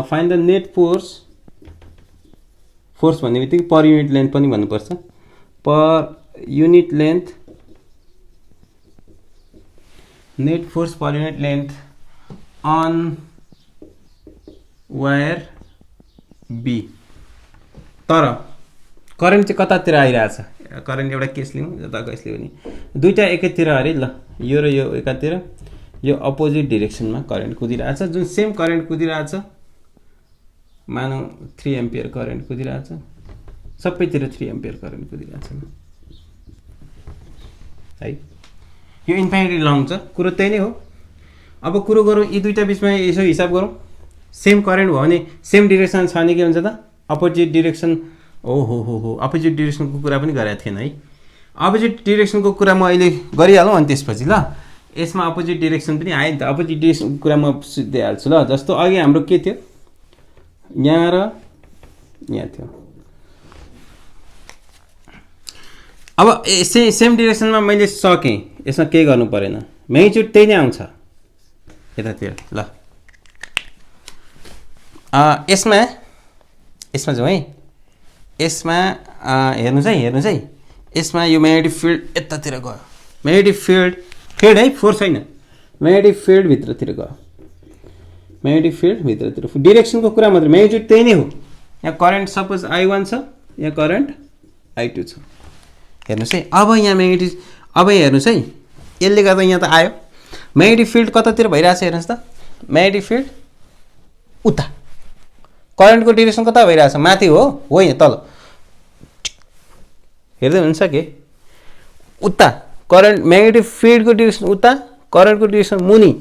S1: find the net force. Force भन्ने बित्तिकै पर युनिट लेन्थ पनि भन्नुपर्छ, per unit length, net force per unit length on wire B. तर करेन्ट चाहिँ कतातिर आइरहेछ? करेन्ट एउटा केस लिउँ, जता केस लियो भने दुईवटा एकातिर अरे ल, यो र यो एकातिर, यो अपोजिट डिरेक्सनमा करेन्ट कुदिरहेछ। जुन सेम करेन्ट कुदिरहेछ, मानौँ 3 एम्पियर करेन्ट कुदिरहेछ, सबैतिर 3 एम्पियर करेन्ट कुदिरहेछ है। यो इन्फाइनाइटली लङ छ, कुरो त्यही नै हो। अब कुरो गरौँ यी दुईवटा बिचमा, यसो हिसाब गरौँ। सेम करेन्ट भयो भने सेम डिरेक्सन छ भने के हुन्छ त? Opposite direction. हो अपोजिट डिरेक्सनको कुरा पनि गरेको थिएन है। अपोजिट डिरेक्सनको कुरा म अहिले गरिहालौँ, अनि त्यसपछि ल यसमा अपोजिट डिरेक्सन पनि आयो नि त। अपोजिट डिरेक्सनको कुरा म सिद्धाइहाल्छु ल। जस्तो अघि हाम्रो के थियो, यहाँ र यहाँ थियो। अब सेम डिरेक्सनमा मैले सकेँ, यसमा केही गर्नु परेन, म्याग्निट्युड त्यही नै आउँछ यतातिर ल। यसमा जाउँ है, यसमा हेर्नुहोस् है, यसमा यो म्याग्नेटिक फिल्ड यतातिर गयो, म्याग्नेटिक फिल्ड है, फोर्स होइन, म्याग्नेटिक फिल्ड भित्रतिर गयो, म्याग्नेटिक फिल्ड भित्रतिर। डिरेक्सनको कुरा मात्रै, म्याग्निट्युड त्यही नै हो। यहाँ करेन्ट सपोज I1 छ, यहाँ करेन्ट I2 छ। हेर्नुहोस् है, अब यहाँ म्याग्नेटिक, अब हेर्नुहोस् है, यसले गर्दा यहाँ त आयो म्याग्नेटिक फिल्ड कतातिर भइरहेछ हेर्नुहोस् त। म्याग्नेटिक फिल्ड उता, करेन्टको डिरेक्सन कता भइरहेछ? माथि हो, होइन तल। हेर्दै हुन्छ के? उता करेन्ट, म्याग्नेटिक फिल्डको डिरेक्सन उता, करेन्टको डिरेक्सन मुनि।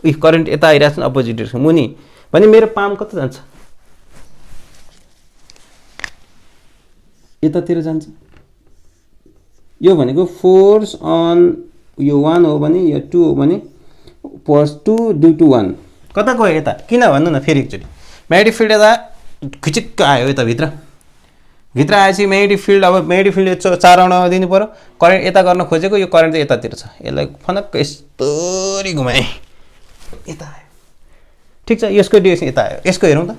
S1: करेन्ट यता आइरहेछ, अपोजिट डिरेक्सन मुनि भने मेरो पाम कता जान्छ? यतातिर जान्छ। यो भनेको फोर्स अन, यो 1 हो भने, यो 2 हो भने, फोर्स 2 ड्यु टु 1 कता गयो? यता। किन भन्नु न फेरि एकचोटि। म्याग्नेटिक फिल्ड यता खिचिक्क आयो, यता भित्र आएपछि म्याग्नेटिक फिल्ड, अब म्याग्नेटिक फिल्ड 4 आउनमा दिनु पऱ्यो। करेन्ट यता गर्न खोजेको, यो करेन्ट चाहिँ यतातिर छ, यसलाई फनक्क यस्तरी घुमाएँ, यता आयो। ठिक छ, यसको डिरेक्सन यता आयो। यसको हेरौँ त।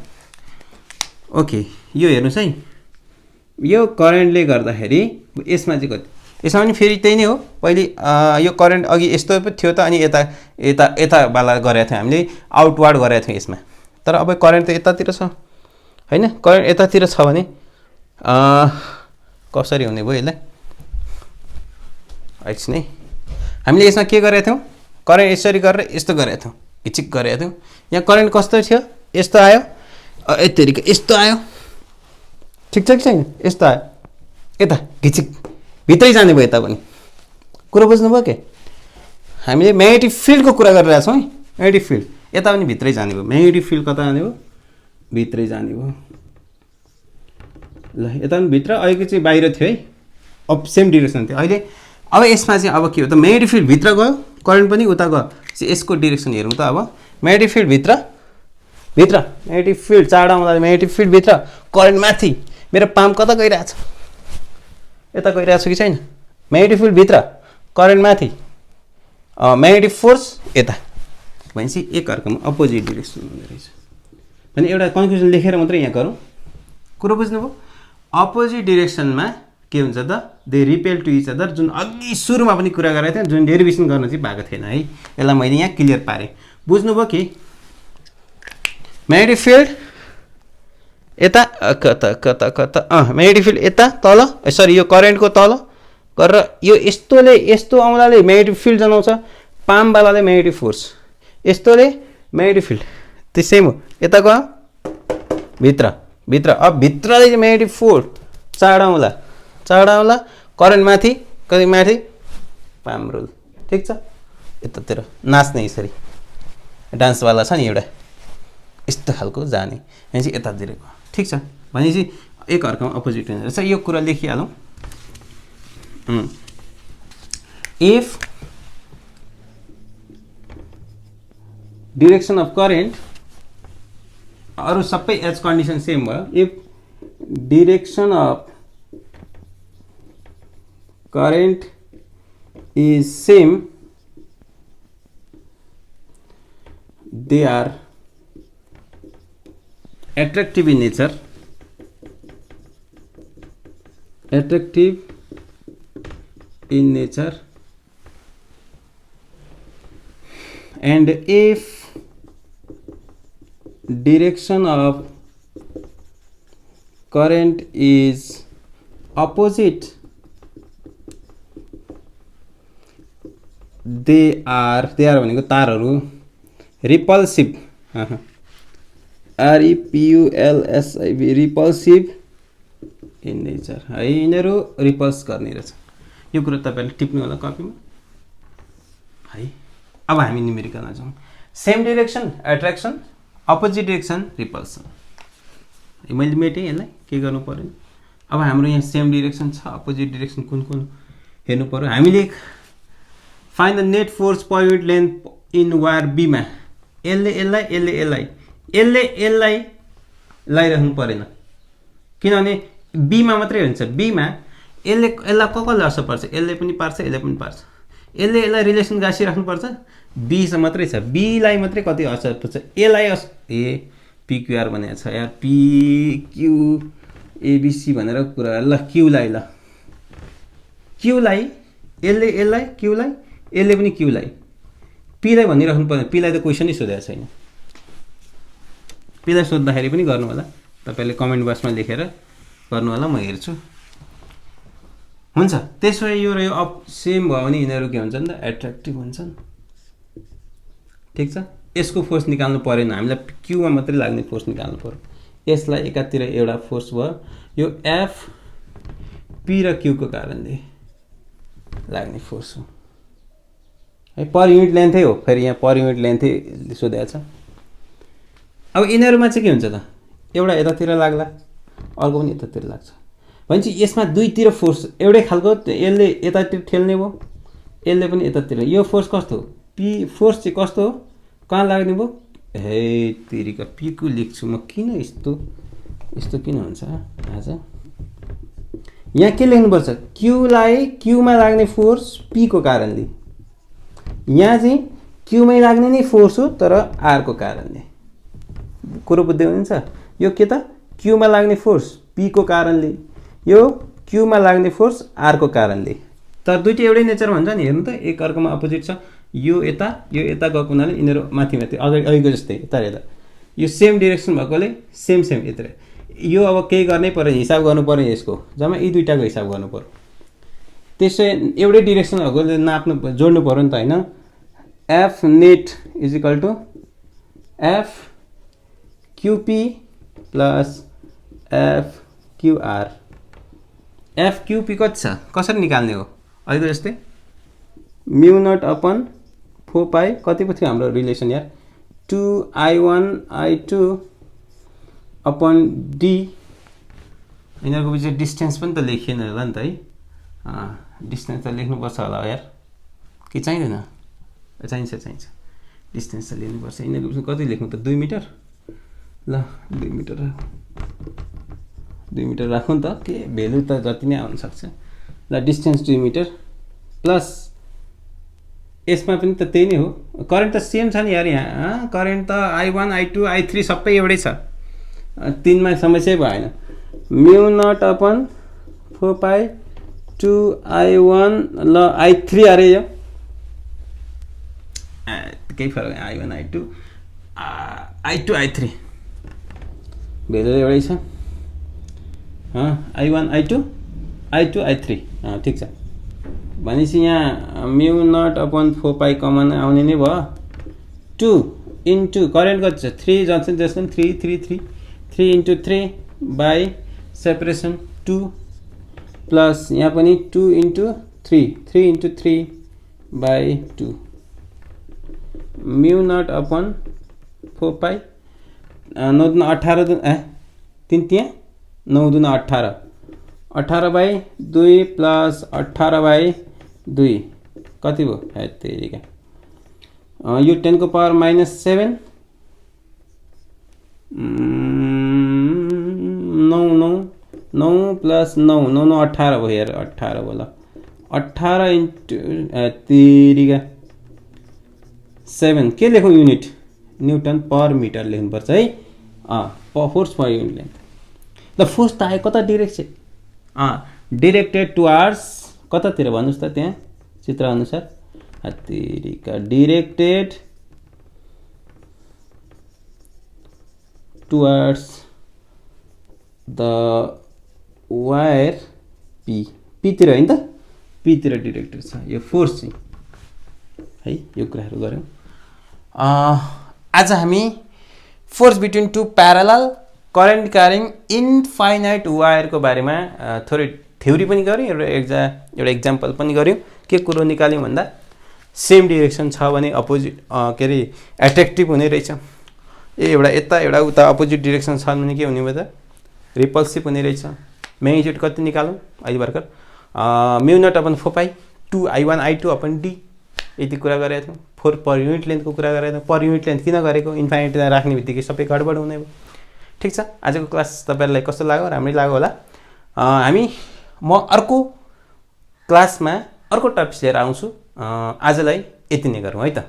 S1: ओके, यो हेर्नुहोस् है, यो करेन्टले गर्दाखेरि यसमा चाहिँ कति यसमा पनि फेरि त्यही नै हो। पहिले यो करेन्ट अघि यस्तो पो थियो त, अनि यता यता यतावाला गरेको थियौँ हामीले, आउटवार्ड गरेको थियौँ यसमा। तर अब करेन्ट त यतातिर छ हैन, करेन्ट यतातिर छ भने कसरी हुने भयो यसलाई? एकछिन है, हामीले यसमा के गरेका थियौँ? करेन्ट यसरी गरेर यस्तो गरेका थियौँ, हिचिक गरेका थियौँ। यहाँ करेन्ट कस्तो थियो? यस्तो आयो, यतिको यस्तो आयो, ठिक छ कि छैन? यस्तो आयो, यता घिचिक भित्रै जाने भयो। यता पनि कुरा बुझ्नुभयो के? हामीले म्याग्नेटिक फिल्डको कुरा गरिरहेको छौँ है। म्याग्नेटिक फिल्ड यता पनि भित्रै जाने भयो। म्याग्नेटिक फिल्ड कता जाने भयो? भित्रै जाने भयो। ल यता पनि भित्र, अहिले चाहिँ बाहिर थियो है, अब सेम डिरेक्सन थियो। अहिले अब यसमा चाहिँ अब के हो त? म्याग्नेटिक फिल्ड भित्र गयो, करेन्ट पनि उता गयो। यसको डिरेक्सन हेरौँ त। अब म्याग्नेटिक फिल्ड भित्र भित्र, म्याग्नेटिक फिल्ड चाडा आउँदा म्याग्नेटिक फिल्ड भित्र, करेन्ट माथि। मेरो पाम्प कता गइरहेछ? यता गइरहेछ कि छैन? म्याग्नेटिक फिल्ड भित्र, करेन्ट माथि, म्याग्नेटिक फोर्स यता। भनेपछि एकअर्कामा अपोजिट डिरेक्सन हुँदो रहेछ। भने एउटा कन्क्लुजन लेखेर मात्रै यहाँ गरौँ। कुरो बुझ्नुभयो? अपोजिट डिरेक्सनमा के हुन्छ त? They repel to each other. जुन अघि सुरुमा पनि कुरा गरेको थिएँ, जुन डेरिभेसन गर्न चाहिँ भएको थिएन है, यसलाई मैले यहाँ क्लियर पारेँ। बुझ्नुभयो कि? म्याग्नेटिक फिल्ड यता कता कता कता, म्याग्नेटिक फिल्ड यता तल, सरी यो करेन्टको तल गरेर यो यस्तोले यस्तो आउँदाले म्याग्नेटिक फिल्ड जनाउँछ, पामवालाले म्याग्नेटिक फोर्स, यस्तोले म्याग्नेटिक फिल्ड। त्यो सेम हो। यता गयो भित्र भित्र, अब भित्रले चाहिँ म्याग्नेटिक फोर्स चाडा आउँला, करेन्ट माथि, कति माथि, पाम रुल। ठिक छ? यतातिर नाच्ने यसरी डान्सवाला छ नि एउटा, यस्तो खालको जाने, यहाँ चाहिँ यतातिर गयो। ठिक छ? भनेपछि एकअर्कामा अपोजिट हुने रहेछ। यो कुरा लेखिहालौँ। इफ डिरेक्सन अफ करेन्ट, अरू सबै एज कन्डिसन सेम भयो। If direction of current is same, they are attractive in nature, and if direction of current is opposite, they are भनेको तारहरू repulsive, REPULSIV, रिपल्सिभ इन नेचर है। यिनीहरू ripples गर्ने रहेछ। यो कुरा तपाईँले टिप्नु होला कपीमा है। अब हामी न्युमेरिकलमा जाउँ। Same direction attraction, opposite direction repulsion. मैले मेटेँ यसलाई, के गर्नु पऱ्यो? अब हाम्रो यहाँ सेम डिरेक्सन छ, अपोजिट डिरेक्सन कुन कुन हेर्नु पऱ्यो। हामीले find the net force per unit length in wire बीमा। यसले यसलाई लगाइराख्नु परेन, किनभने बीमा मात्रै हुन्छ। बीमा यसलाई कसले असर पर्छ? यसले पनि पार्छ, यसले पनि पार्छ। यसलाई रिलेसन गाँसिराख्नुपर्छ, बीसँग मात्रै छ, बीलाई मात्रै कति असर पर्छ, यसलाई पिक्युआर भनेको छ यार, पिक्यु एबिसी भनेर कुरा। ल क्युलाई, ल क्युलाई यसलाई, क्युलाई यसले पनि क्युलाई, पीलाई भनिराख्नु पर्ने। पीलाई त क्वेसनै सोधेको छैन। पीलाई सोद्धाखेरि पनि गर्नु होला, तपाईँले कमेन्ट बक्समा लेखेर गर्नु होला, म हेर्छु। हुन्छ, त्यसो भए यो र यो अप सेम भयो भने यिनीहरू के हुन्छन् त? एट्र्याक्टिभ हुन्छन्। ठिक छ? यसको फोर्स निकाल्नु परेन, हामीलाई क्युमा मात्रै लाग्ने फोर्स निकाल्नु पर्यो। यसलाई एकातिर एउटा फोर्स भयो, यो एफ पी र क्युको कारणले लाग्ने फोर्स हो है। पर युनिट लेन्थै हो, फेरि यहाँ पर युनिट लेन्थै सोधेको छ। अब यिनीहरूमा चाहिँ के हुन्छ त? एउटा यतातिर लाग्ला, अर्को पनि यतातिर लाग्छ। भनेपछि यसमा दुईतिर फोर्स एउटै खालको, यसले यतातिर ठेल्ने भयो, यसले पनि यतातिर। यो फोर्स कस्तो हो? पी फोर्स चाहिँ कस्तो हो? कहाँ लाग्ने भयो? हे तिरीका पीको लेख्छु म। किन यस्तो किन हुन्छ आज? यहाँ के लेख्नुपर्छ? क्युलाई क्युमा लाग्ने फोर्स पीको कारणले। यहाँ चाहिँ क्युमै लाग्ने नै फोर्स हो, तर आरको कारणले। कुरो बुझ्दै हुनुहुन्छ? यो के त? क्युमा लाग्ने फोर्स पीको कारणले, यो क्युमा लाग्ने फोर्स आरको कारणले। तर दुईटै एउटै नेचर भन्छ नि, हेर्नु त एक अर्कोमा अपोजिट छ। यो यता गएको हुनाले यिनीहरू माथि अघिको जस्तै यता यता यो सेम डिरेक्सन भएकोले सेम यत्र। यो अब केही गर्नै पर्यो, हिसाब गर्नु पर्यो यसको, जम्मा यी दुईटाको हिसाब गर्नु पर्यो। त्यसै एउटै डिरेक्सन भएकोले नाप्नु जोड्नु पर्यो नि त होइन। F net is equal to F Q P plus F Q R. F Q P कति छ, कसरी निकाल्ने हो? अहिलेको जस्तै म्यु नट अपन 4 पाई कति पो थियो हाम्रो रिलेसन यार, 2I1 I2 अपन डी। यिनीहरूको बिच डिस्टेन्स पनि त लेखिएन होला नि त है। डिस्टेन्स त लेख्नुपर्छ होला यार, कि चाहिँदैन? चाहिन्छ डिस्टेन्स त लेख्नुपर्छ। यिनीहरूको बिचमा कति लेख्नु त, 2 मिटर। ल 2 मिटर राखौँ त, के भेल्यु त जति नै आउन सक्छ। ल डिस्टेन्स 2 मिटर प्लस यसमा पनि त त्यही नै हो, करेन्ट त सेम छ नि यार यहाँ। करेन्ट त I1 I2 I3 सबै एउटै छ, 3 मा समस्या भएन। म्यु नट अपन 4 पाई 2I1 ल I3 अरे यो केही फरक I1 I2 I3 भेल्यु एउटै छ। I1 I2 I3 ठिक छ। भनेपछि यहाँ म्यु नट अपन 4 पाई कमन आउने नै भयो। 2 इन्टु करेन्ट कति छ, 3 जन्सन 3 इन्टु 3 बाई सेपरेसन 2 प्लस यहाँ पनि 2 इन्टु 3 बाई 2 म्यु नट अपन 4 पाई 9 दुना 18 3 त्यहाँ 9 दुना 18 बाई 2 प्लस 18 बाई 2 कति भयो? तेरिका यो 10 को पावर -7 9 प्लस 9 18 भयो यार, 18 भयो। ल 18 इन्टु तेरिका 7 के लेखौँ युनिट, न्युटन पर मिटर लेख्नुपर्छ है। Force per unit length. ल फोर्स त आयो कता डिरेक्सन, डिरेक्टेड टुवार्ड्स कतातिर भन्नुहोस् त, त्यहाँ चित्र अनुसार तेरिका डिरेक्टेड टुवार्ड्स द वायर पीतिर होइन त, पीतिर डिरेक्टेड छ यो फोर्स चाहिँ है। यो कुराहरू गऱ्यौँ। आज हामी force between two parallel current carrying infinite वायरको बारेमा थोरै थ्योरी पनि गऱ्यौँ, एउटा इक्जाम्पल पनि गऱ्यौँ। के कुरो निकाल्यौँ भन्दा सेम डिरेक्सन छ भने अपोजिट के अरे एट्र्याक्टिभ हुने रहेछ। एउटा यता एउटा उता अपोजिट डिरेक्सन छ भने के हुने भयो त, रिपल्सिभ हुने रहेछ। म्याग्निट्युड कति निकालौँ अहिले भर्खर, म्यु नट अपन 4 पाई 2I1 I2 अपन डी यति कुरा गरेका थियौँ। 4 पर युनिट लेन्थको कुरा गरेका थियौँ। पर युनिट लेन्थ किन गरेको, इन्फाइनाइट राख्ने बित्तिकै सबै गडबड हुने भयो। ठिक छ, आजको क्लास तपाईँहरूलाई कस्तो लाग्यो, राम्रै लाग्यो होला। म अर्को क्लासमा अर्को टपिक लिएर आउँछु। आजलाई यति नै गरौँ है त।